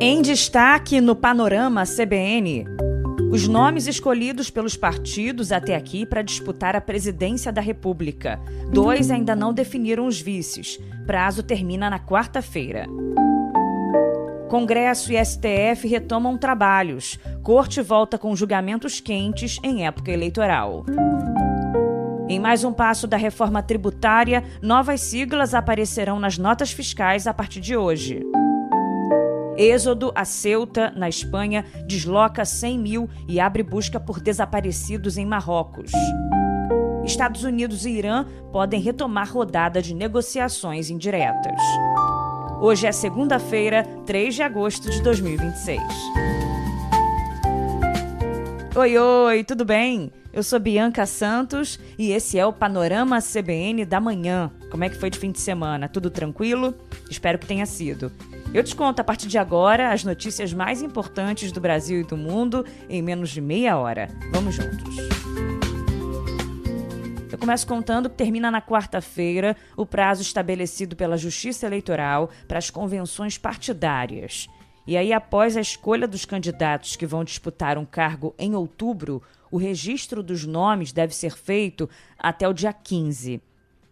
Em destaque no Panorama CBN, os nomes escolhidos pelos partidos até aqui para disputar a presidência da República. 2 ainda não definiram os vices. Prazo termina na quarta-feira. Congresso e STF retomam trabalhos. Corte volta com julgamentos quentes em época eleitoral. Em mais um passo da reforma tributária, novas siglas aparecerão nas notas fiscais a partir de hoje. Êxodo a Ceuta, na Espanha, desloca 100 mil e abre busca por desaparecidos em Marrocos. Estados Unidos e Irã podem retomar rodada de negociações indiretas. Hoje é segunda-feira, 3 de agosto de 2026. Oi, tudo bem? Eu sou Bianca Santos e esse é o Panorama CBN da manhã. Como é que foi de fim de semana? Tudo tranquilo? Espero que tenha sido. Eu te conto a partir de agora as notícias mais importantes do Brasil e do mundo em menos de meia hora. Vamos juntos. Eu começo contando que termina na quarta-feira o prazo estabelecido pela Justiça Eleitoral para as convenções partidárias. E aí, após a escolha dos candidatos que vão disputar um cargo em outubro, o registro dos nomes deve ser feito até o dia 15.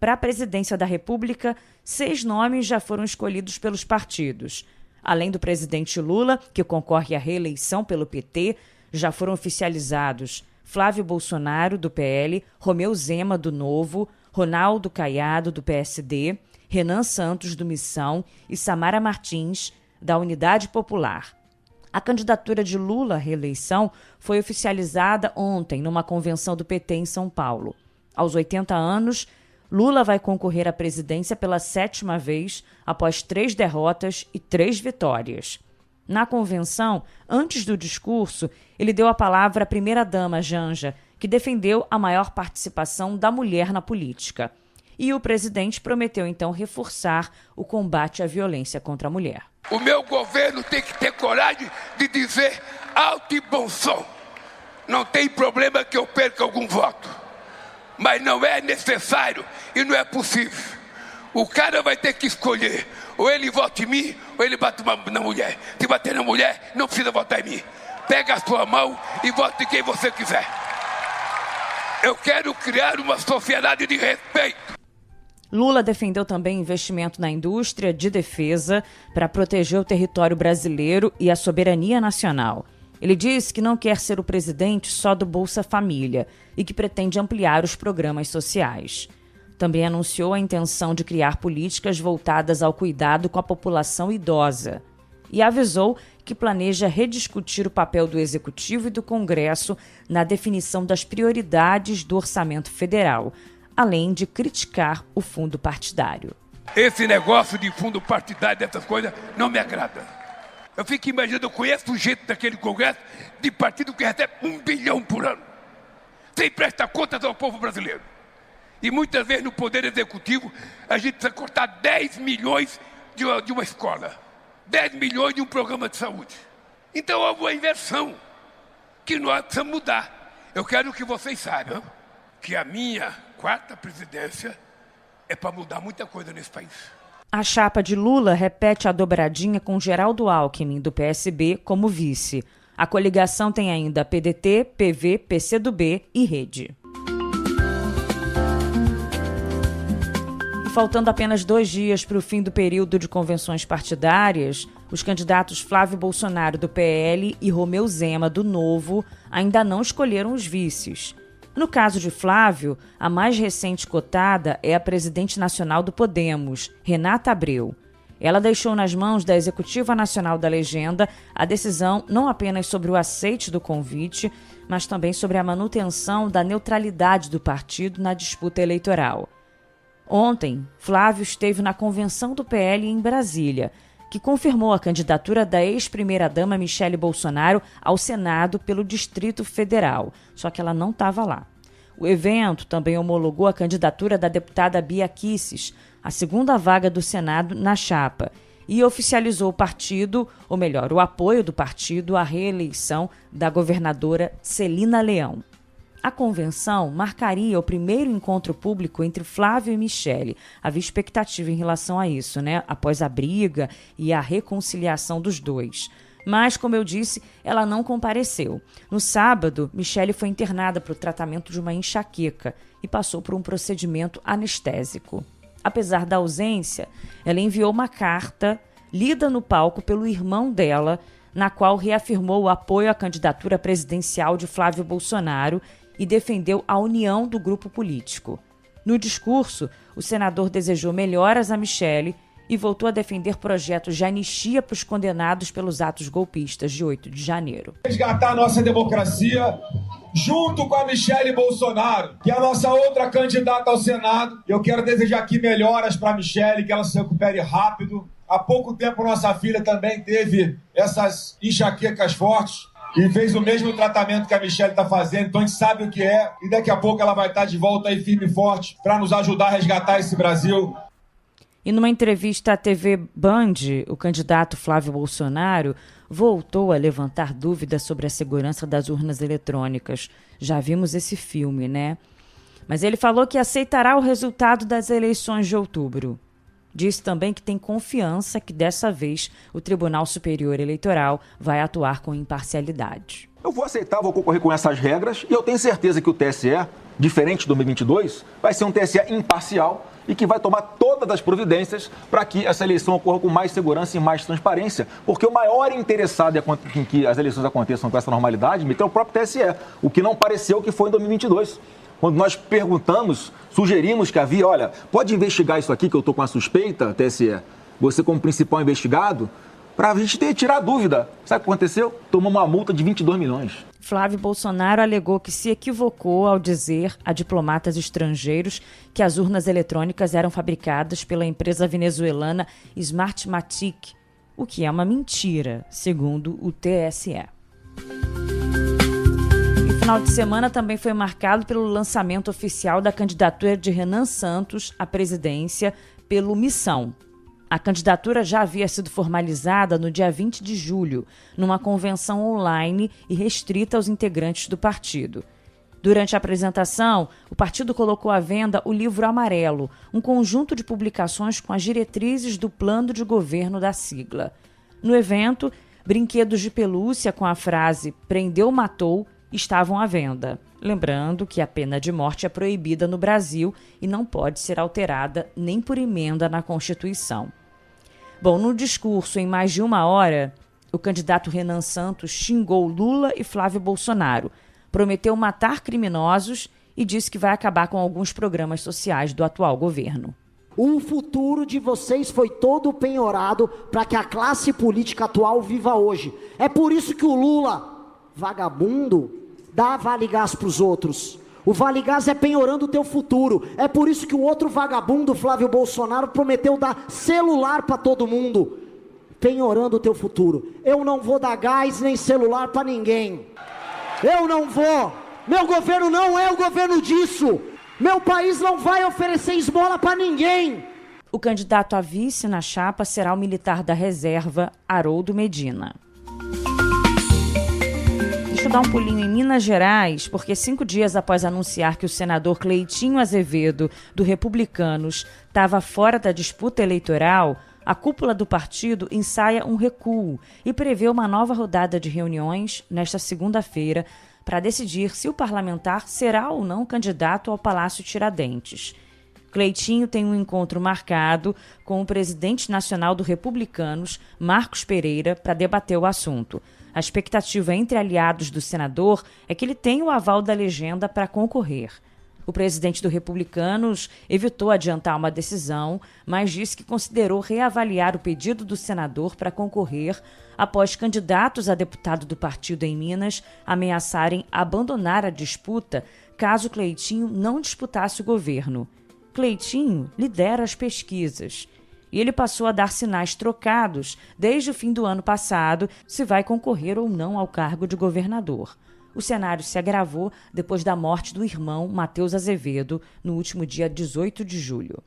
Para a presidência da República, 6 nomes já foram escolhidos pelos partidos. Além do presidente Lula, que concorre à reeleição pelo PT, já foram oficializados Flávio Bolsonaro, do PL, Romeu Zema, do Novo, Ronaldo Caiado, do PSD, Renan Santos, do Missão e Samara Martins, da Unidade Popular. A candidatura de Lula à reeleição foi oficializada ontem numa convenção do PT em São Paulo. Aos 80 anos, Lula vai concorrer à presidência pela 7ª vez, após 3 derrotas e 3 vitórias. Na convenção, antes do discurso, ele deu a palavra à primeira-dama, Janja, que defendeu a maior participação da mulher na política. E o presidente prometeu, então, reforçar o combate à violência contra a mulher. O meu governo tem que ter coragem de dizer alto e bom som. Não tem problema que eu perca algum voto, mas não é necessário e não é possível. O cara vai ter que escolher, ou ele vota em mim, ou ele bate na mulher. Se bater na mulher, não precisa votar em mim. Pega a sua mão e vote em quem você quiser. Eu quero criar uma sociedade de respeito. Lula defendeu também investimento na indústria de defesa para proteger o território brasileiro e a soberania nacional. Ele disse que não quer ser o presidente só do Bolsa Família e que pretende ampliar os programas sociais. Também anunciou a intenção de criar políticas voltadas ao cuidado com a população idosa e avisou que planeja rediscutir o papel do Executivo e do Congresso na definição das prioridades do orçamento federal, além de criticar o fundo partidário. Esse negócio de fundo partidário, dessas coisas, não me agrada. Eu fico imaginando, eu conheço o jeito daquele Congresso de partido que recebe 1 bilhão por ano, sem prestar contas ao povo brasileiro. E muitas vezes no Poder Executivo, a gente precisa cortar 10 milhões de uma escola, 10 milhões de um programa de saúde. Então houve uma inversão que nós precisamos mudar. Eu quero que vocês saibam que a minha 4ª presidência é para mudar muita coisa nesse país. A chapa de Lula repete a dobradinha com Geraldo Alckmin, do PSB, como vice. A coligação tem ainda PDT, PV, PCdoB e Rede. E faltando apenas 2 dias para o fim do período de convenções partidárias, os candidatos Flávio Bolsonaro, do PL, e Romeu Zema, do Novo, ainda não escolheram os vices. No caso de Flávio, a mais recente cotada é a presidente nacional do Podemos, Renata Abreu. Ela deixou nas mãos da Executiva Nacional da Legenda a decisão não apenas sobre o aceite do convite, mas também sobre a manutenção da neutralidade do partido na disputa eleitoral. Ontem, Flávio esteve na convenção do PL em Brasília, que confirmou a candidatura da ex-primeira-dama Michele Bolsonaro ao Senado pelo Distrito Federal, só que ela não estava lá. O evento também homologou a candidatura da deputada Bia Kicis, a 2ª vaga do Senado na chapa, e oficializou o partido, ou melhor, o apoio do partido à reeleição da governadora Celina Leão. A convenção marcaria o primeiro encontro público entre Flávio e Michele. Havia expectativa em relação a isso, né? Após a briga e a reconciliação dos dois. Mas, como eu disse, ela não compareceu. No sábado, Michele foi internada para o tratamento de uma enxaqueca e passou por um procedimento anestésico. Apesar da ausência, ela enviou uma carta lida no palco pelo irmão dela, na qual reafirmou o apoio à candidatura presidencial de Flávio Bolsonaro e defendeu a união do grupo político. No discurso, o senador desejou melhoras a Michele e voltou a defender projetos de anistia para os condenados pelos atos golpistas de 8 de janeiro. Resgatar a nossa democracia junto com a Michele Bolsonaro, que é a nossa outra candidata ao Senado. Eu quero desejar aqui melhoras para a Michele, que ela se recupere rápido. Há pouco tempo, nossa filha também teve essas enxaquecas fortes e fez o mesmo tratamento que a Michele está fazendo, então a gente sabe o que é, e daqui a pouco ela vai estar de volta aí firme e forte para nos ajudar a resgatar esse Brasil. E numa entrevista à TV Band, o candidato Flávio Bolsonaro voltou a levantar dúvidas sobre a segurança das urnas eletrônicas. Já vimos esse filme, né? Mas ele falou que aceitará o resultado das eleições de outubro. Disse também que tem confiança que dessa vez o Tribunal Superior Eleitoral vai atuar com imparcialidade. Eu vou aceitar, vou concorrer com essas regras e eu tenho certeza que o TSE, diferente de 2022, vai ser um TSE imparcial e que vai tomar todas as providências para que essa eleição ocorra com mais segurança e mais transparência, porque o maior interessado em que as eleições aconteçam com essa normalidade é o próprio TSE, o que não pareceu que foi em 2022. Quando nós perguntamos, sugerimos que havia, olha, pode investigar isso aqui que eu estou com a suspeita, TSE, você como principal investigado, para a gente tirar a dúvida. Sabe o que aconteceu? Tomou uma multa de 22 milhões. Flávio Bolsonaro alegou que se equivocou ao dizer a diplomatas estrangeiros que as urnas eletrônicas eram fabricadas pela empresa venezuelana Smartmatic, o que é uma mentira, segundo o TSE. O final de semana também foi marcado pelo lançamento oficial da candidatura de Renan Santos à presidência pelo Missão. A candidatura já havia sido formalizada no dia 20 de julho, numa convenção online e restrita aos integrantes do partido. Durante a apresentação, o partido colocou à venda o Livro Amarelo, um conjunto de publicações com as diretrizes do plano de governo da sigla. No evento, brinquedos de pelúcia com a frase "Prendeu, matou" estavam à venda. Lembrando que a pena de morte é proibida no Brasil e não pode ser alterada nem por emenda na Constituição. Bom, no discurso em mais de uma hora, o candidato Renan Santos xingou Lula e Flávio Bolsonaro, prometeu matar criminosos e disse que vai acabar com alguns programas sociais do atual governo. O futuro de vocês foi todo penhorado para que a classe política atual viva hoje. É por isso que o Lula, vagabundo, dá vale gás para os outros. O vale gás é penhorando o teu futuro. É por isso que o outro vagabundo, Flávio Bolsonaro, prometeu dar celular para todo mundo, penhorando o teu futuro. Eu não vou dar gás nem celular para ninguém. Eu não vou. Meu governo não é o governo disso. Meu país não vai oferecer esmola para ninguém. O candidato a vice na chapa será o militar da reserva, Haroldo Medina. Deixa eu dar um pulinho em Minas Gerais, porque 5 dias após anunciar que o senador Cleitinho Azevedo, do Republicanos, estava fora da disputa eleitoral, a cúpula do partido ensaia um recuo e prevê uma nova rodada de reuniões nesta segunda-feira para decidir se o parlamentar será ou não candidato ao Palácio Tiradentes. Cleitinho tem um encontro marcado com o presidente nacional do Republicanos, Marcos Pereira, para debater o assunto. A expectativa entre aliados do senador é que ele tenha o aval da legenda para concorrer. O presidente do Republicanos evitou adiantar uma decisão, mas disse que considerou reavaliar o pedido do senador para concorrer após candidatos a deputado do partido em Minas ameaçarem abandonar a disputa caso Cleitinho não disputasse o governo. Cleitinho lidera as pesquisas e ele passou a dar sinais trocados desde o fim do ano passado se vai concorrer ou não ao cargo de governador. O cenário se agravou depois da morte do irmão Matheus Azevedo no último dia 18 de julho.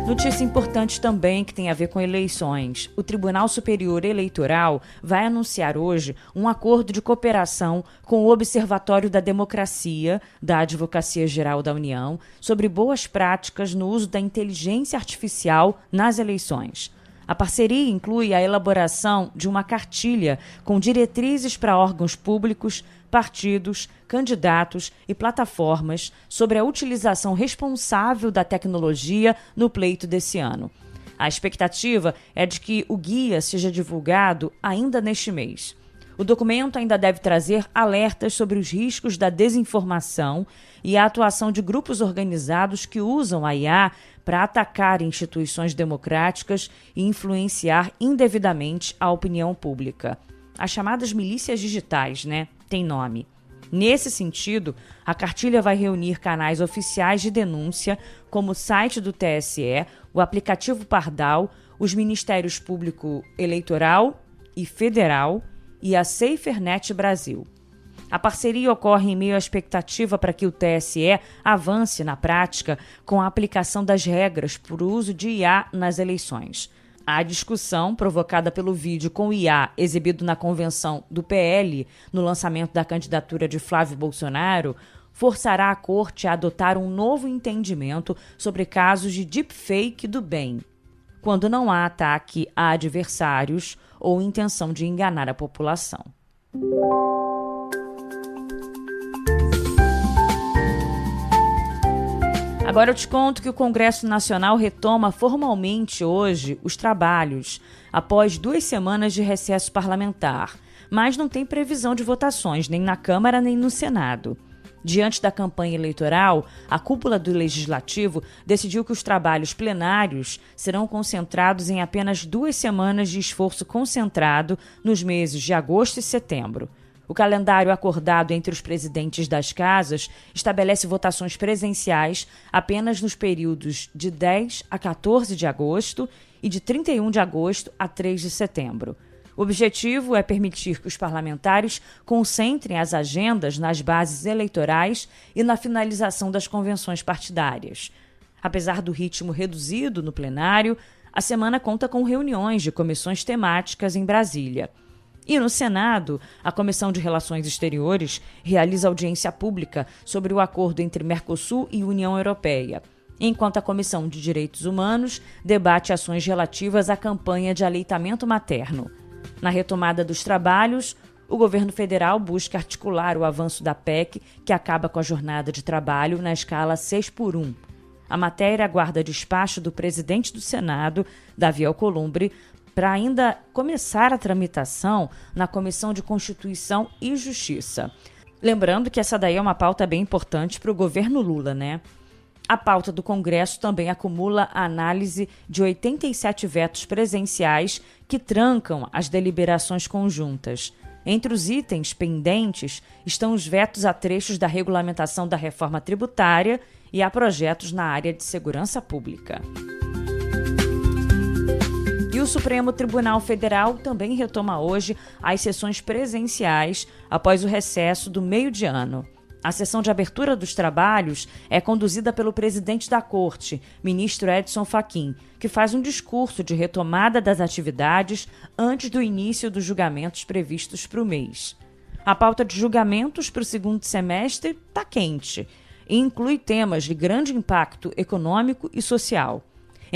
Notícia importante também que tem a ver com eleições. O Tribunal Superior Eleitoral vai anunciar hoje um acordo de cooperação com o Observatório da Democracia da Advocacia Geral da União sobre boas práticas no uso da inteligência artificial nas eleições. A parceria inclui a elaboração de uma cartilha com diretrizes para órgãos públicos, partidos, candidatos e plataformas sobre a utilização responsável da tecnologia no pleito desse ano. A expectativa é de que o guia seja divulgado ainda neste mês. O documento ainda deve trazer alertas sobre os riscos da desinformação e a atuação de grupos organizados que usam a IA para atacar instituições democráticas e influenciar indevidamente a opinião pública. As chamadas milícias digitais, tem nome. Nesse sentido, a cartilha vai reunir canais oficiais de denúncia, como o site do TSE, o aplicativo Pardal, os Ministérios Público Eleitoral e Federal e a SaferNet Brasil. A parceria ocorre em meio à expectativa para que o TSE avance na prática com a aplicação das regras para o uso de IA nas eleições. A discussão, provocada pelo vídeo com IA exibido na convenção do PL no lançamento da candidatura de Flávio Bolsonaro, forçará a Corte a adotar um novo entendimento sobre casos de deepfake do bem, quando não há ataque a adversários ou intenção de enganar a população. Agora eu te conto que o Congresso Nacional retoma formalmente hoje os trabalhos, após 2 semanas de recesso parlamentar, mas não tem previsão de votações, nem na Câmara nem no Senado. Diante da campanha eleitoral, a cúpula do Legislativo decidiu que os trabalhos plenários serão concentrados em apenas 2 semanas de esforço concentrado nos meses de agosto e setembro. O calendário acordado entre os presidentes das casas estabelece votações presenciais apenas nos períodos de 10 a 14 de agosto e de 31 de agosto a 3 de setembro. O objetivo é permitir que os parlamentares concentrem as agendas nas bases eleitorais e na finalização das convenções partidárias. Apesar do ritmo reduzido no plenário, a semana conta com reuniões de comissões temáticas em Brasília. E no Senado, a Comissão de Relações Exteriores realiza audiência pública sobre o acordo entre Mercosul e União Europeia, enquanto a Comissão de Direitos Humanos debate ações relativas à campanha de aleitamento materno. Na retomada dos trabalhos, o governo federal busca articular o avanço da PEC, que acaba com a jornada de trabalho na escala 6x1. A matéria aguarda despacho do presidente do Senado, Davi Alcolumbre, para ainda começar a tramitação na Comissão de Constituição e Justiça. Lembrando que essa daí é uma pauta bem importante para o governo Lula, A pauta do Congresso também acumula a análise de 87 vetos presenciais que trancam as deliberações conjuntas. Entre os itens pendentes estão os vetos a trechos da regulamentação da reforma tributária e a projetos na área de segurança pública. E o Supremo Tribunal Federal também retoma hoje as sessões presenciais após o recesso do meio de ano. A sessão de abertura dos trabalhos é conduzida pelo presidente da Corte, ministro Edson Fachin, que faz um discurso de retomada das atividades antes do início dos julgamentos previstos para o mês. A pauta de julgamentos para o segundo semestre está quente e inclui temas de grande impacto econômico e social.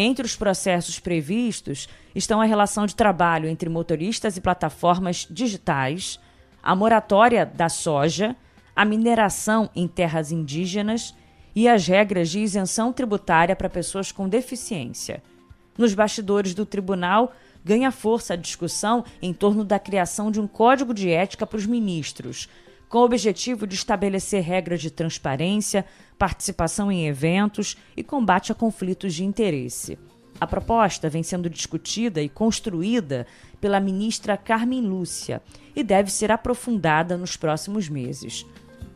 Entre os processos previstos estão a relação de trabalho entre motoristas e plataformas digitais, a moratória da soja, a mineração em terras indígenas e as regras de isenção tributária para pessoas com deficiência. Nos bastidores do tribunal, ganha força a discussão em torno da criação de um código de ética para os ministros, com o objetivo de estabelecer regras de transparência, participação em eventos e combate a conflitos de interesse. A proposta vem sendo discutida e construída pela ministra Carmen Lúcia e deve ser aprofundada nos próximos meses.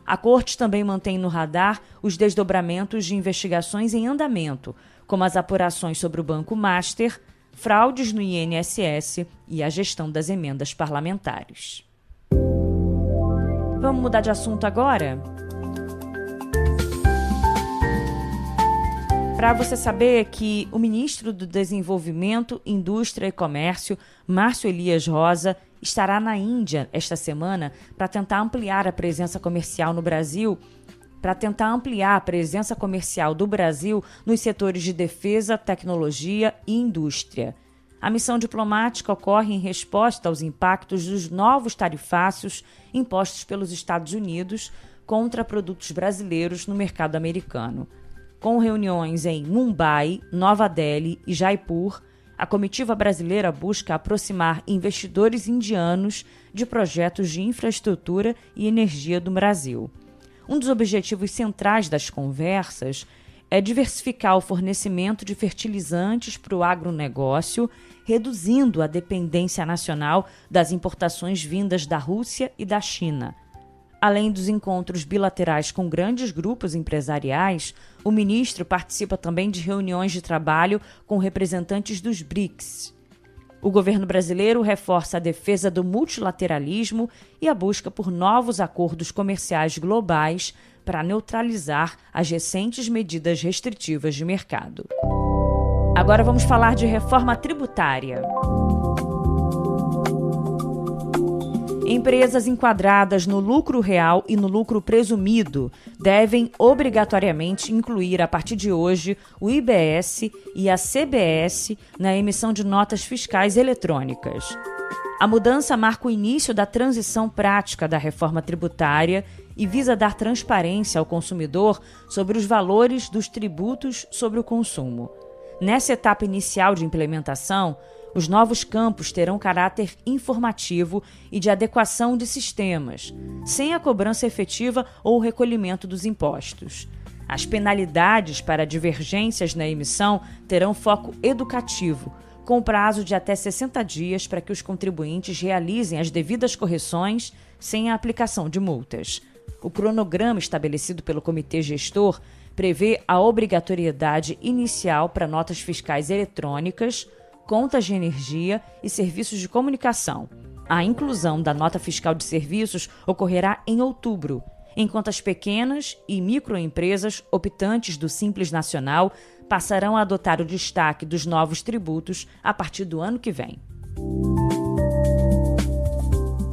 A Corte também mantém no radar os desdobramentos de investigações em andamento, como as apurações sobre o Banco Master, fraudes no INSS e a gestão das emendas parlamentares. Vamos mudar de assunto agora? Para você saber que o ministro do Desenvolvimento, Indústria e Comércio, Márcio Elias Rosa, estará na Índia esta semana para tentar ampliar a presença comercial no Brasil, do Brasil nos setores de defesa, tecnologia e indústria. A missão diplomática ocorre em resposta aos impactos dos novos tarifácios impostos pelos Estados Unidos contra produtos brasileiros no mercado americano. Com reuniões em Mumbai, Nova Delhi e Jaipur, a comitiva brasileira busca aproximar investidores indianos de projetos de infraestrutura e energia do Brasil. Um dos objetivos centrais das conversas é diversificar o fornecimento de fertilizantes para o agronegócio, reduzindo a dependência nacional das importações vindas da Rússia e da China. Além dos encontros bilaterais com grandes grupos empresariais, o ministro participa também de reuniões de trabalho com representantes dos BRICS. O governo brasileiro reforça a defesa do multilateralismo e a busca por novos acordos comerciais globais para neutralizar as recentes medidas restritivas de mercado. Agora vamos falar de reforma tributária. Empresas enquadradas no lucro real e no lucro presumido devem obrigatoriamente incluir, a partir de hoje, o IBS e a CBS na emissão de notas fiscais eletrônicas. A mudança marca o início da transição prática da reforma tributária e visa dar transparência ao consumidor sobre os valores dos tributos sobre o consumo. Nessa etapa inicial de implementação, os novos campos terão caráter informativo e de adequação de sistemas, sem a cobrança efetiva ou o recolhimento dos impostos. As penalidades para divergências na emissão terão foco educativo, com prazo de até 60 dias para que os contribuintes realizem as devidas correções sem a aplicação de multas. O cronograma estabelecido pelo Comitê Gestor prevê a obrigatoriedade inicial para notas fiscais eletrônicas, contas de energia e serviços de comunicação. A inclusão da nota fiscal de serviços ocorrerá em outubro, enquanto as pequenas e microempresas optantes do Simples Nacional passarão a adotar o destaque dos novos tributos a partir do ano que vem.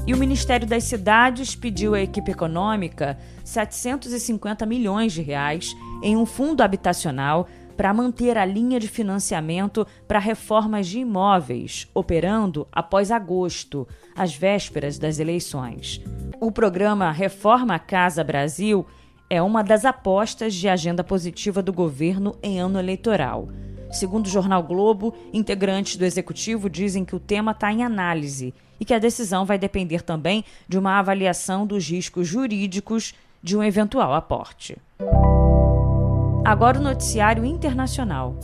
E o Ministério das Cidades pediu à equipe econômica 750 milhões de reais em um fundo habitacional para manter a linha de financiamento para reformas de imóveis, operando após agosto, às vésperas das eleições. O programa Reforma Casa Brasil é uma das apostas de agenda positiva do governo em ano eleitoral. Segundo o jornal Globo, integrantes do executivo dizem que o tema está em análise e que a decisão vai depender também de uma avaliação dos riscos jurídicos de um eventual aporte. Agora o noticiário internacional.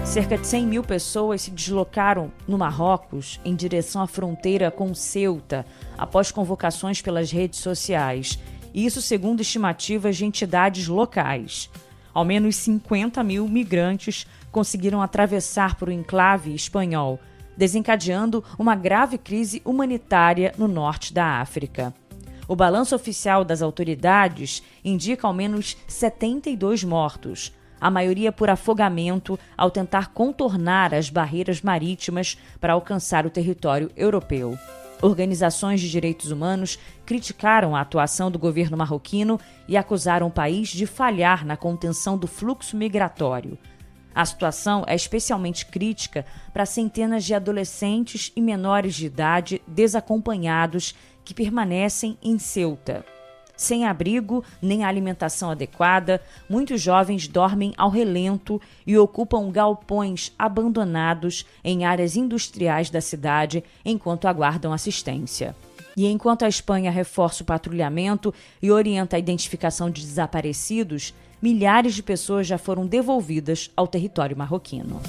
Cerca de 100 mil pessoas se deslocaram no Marrocos em direção à fronteira com Ceuta após convocações pelas redes sociais. Isso segundo estimativas de entidades locais. Ao menos 50 mil migrantes conseguiram atravessar por um enclave espanhol, desencadeando uma grave crise humanitária no norte da África. O balanço oficial das autoridades indica ao menos 72 mortos, a maioria por afogamento ao tentar contornar as barreiras marítimas para alcançar o território europeu. Organizações de direitos humanos criticaram a atuação do governo marroquino e acusaram o país de falhar na contenção do fluxo migratório. A situação é especialmente crítica para centenas de adolescentes e menores de idade desacompanhados que permanecem em Ceuta. Sem abrigo nem alimentação adequada, muitos jovens dormem ao relento e ocupam galpões abandonados em áreas industriais da cidade enquanto aguardam assistência. E enquanto a Espanha reforça o patrulhamento e orienta a identificação de desaparecidos, milhares de pessoas já foram devolvidas ao território marroquino.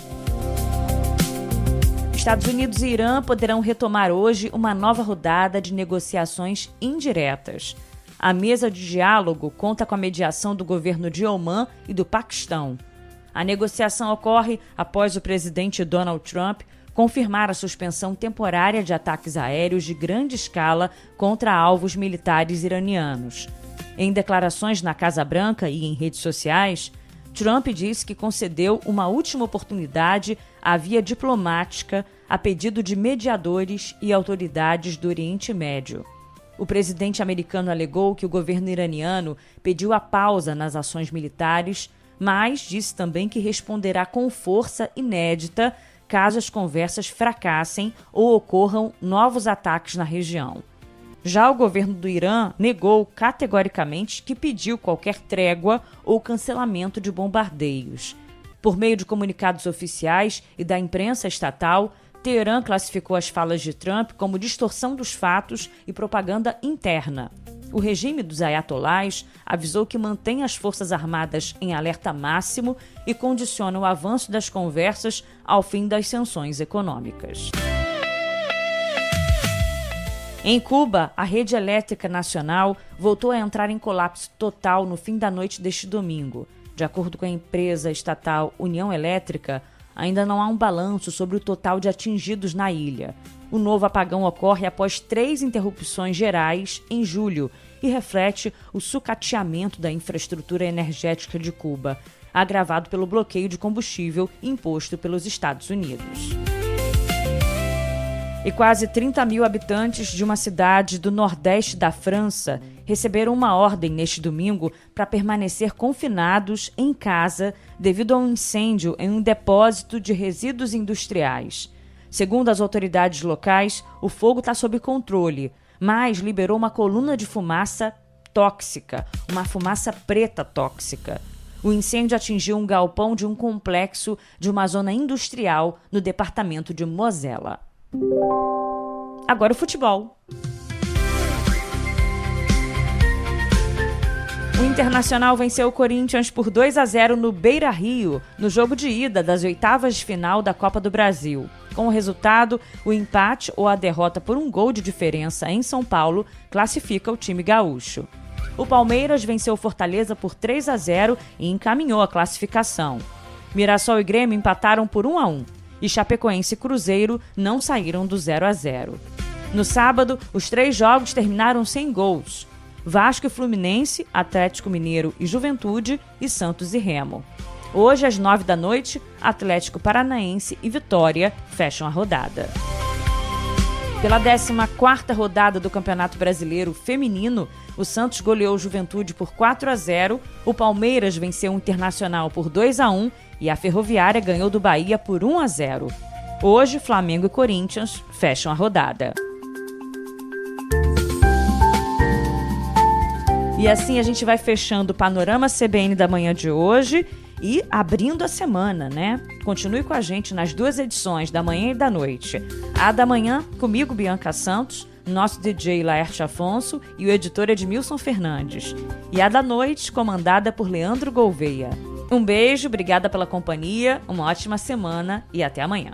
Estados Unidos e Irã poderão retomar hoje uma nova rodada de negociações indiretas. A mesa de diálogo conta com a mediação do governo de Omã e do Paquistão. A negociação ocorre após o presidente Donald Trump confirmar a suspensão temporária de ataques aéreos de grande escala contra alvos militares iranianos. Em declarações na Casa Branca e em redes sociais, Trump disse que concedeu uma última oportunidade à via diplomática a pedido de mediadores e autoridades do Oriente Médio. O presidente americano alegou que o governo iraniano pediu a pausa nas ações militares, mas disse também que responderá com força inédita caso as conversas fracassem ou ocorram novos ataques na região. Já o governo do Irã negou categoricamente que pediu qualquer trégua ou cancelamento de bombardeios. Por meio de comunicados oficiais e da imprensa estatal, Teherã classificou as falas de Trump como distorção dos fatos e propaganda interna. O regime dos ayatolás avisou que mantém as forças armadas em alerta máximo e condiciona o avanço das conversas ao fim das sanções econômicas. Em Cuba, a rede elétrica nacional voltou a entrar em colapso total no fim da noite deste domingo. De acordo com a empresa estatal União Elétrica, ainda não há um balanço sobre o total de atingidos na ilha. O novo apagão ocorre após 3 interrupções gerais em julho e reflete o sucateamento da infraestrutura energética de Cuba, agravado pelo bloqueio de combustível imposto pelos Estados Unidos. E quase 30 mil habitantes de uma cidade do nordeste da França receberam uma ordem neste domingo para permanecer confinados em casa devido a um incêndio em um depósito de resíduos industriais. Segundo as autoridades locais, o fogo está sob controle, mas liberou uma coluna de fumaça tóxica, uma fumaça preta tóxica. O incêndio atingiu um galpão de um complexo de uma zona industrial no departamento de Mosela. Agora o futebol. O Internacional venceu o Corinthians por 2-0 no Beira-Rio, no jogo de ida das oitavas de final da Copa do Brasil. Com o resultado, o empate ou a derrota por um gol de diferença em São Paulo classifica o time gaúcho. O Palmeiras venceu o Fortaleza por 3-0 e encaminhou a classificação. Mirassol e Grêmio empataram por 1-1. E Chapecoense e Cruzeiro não saíram do 0-0. No sábado, os 3 jogos terminaram sem gols. Vasco e Fluminense, Atlético Mineiro e Juventude e Santos e Remo. Hoje, às 9 da noite, Atlético Paranaense e Vitória fecham a rodada. Pela 14ª rodada do Campeonato Brasileiro Feminino, o Santos goleou o Juventude por 4-0, o Palmeiras venceu o Internacional por 2-1 e a Ferroviária ganhou do Bahia por 1-0. Hoje, Flamengo e Corinthians fecham a rodada. E assim a gente vai fechando o Panorama CBN da manhã de hoje e abrindo a semana, né? Continue com a gente nas 2 edições, da manhã e da noite. A da manhã, comigo, Bianca Santos, nosso DJ Laerte Afonso e o editor Edmilson Fernandes. E a da noite, comandada por Leandro Gouveia. Um beijo, obrigada pela companhia, uma ótima semana e até amanhã.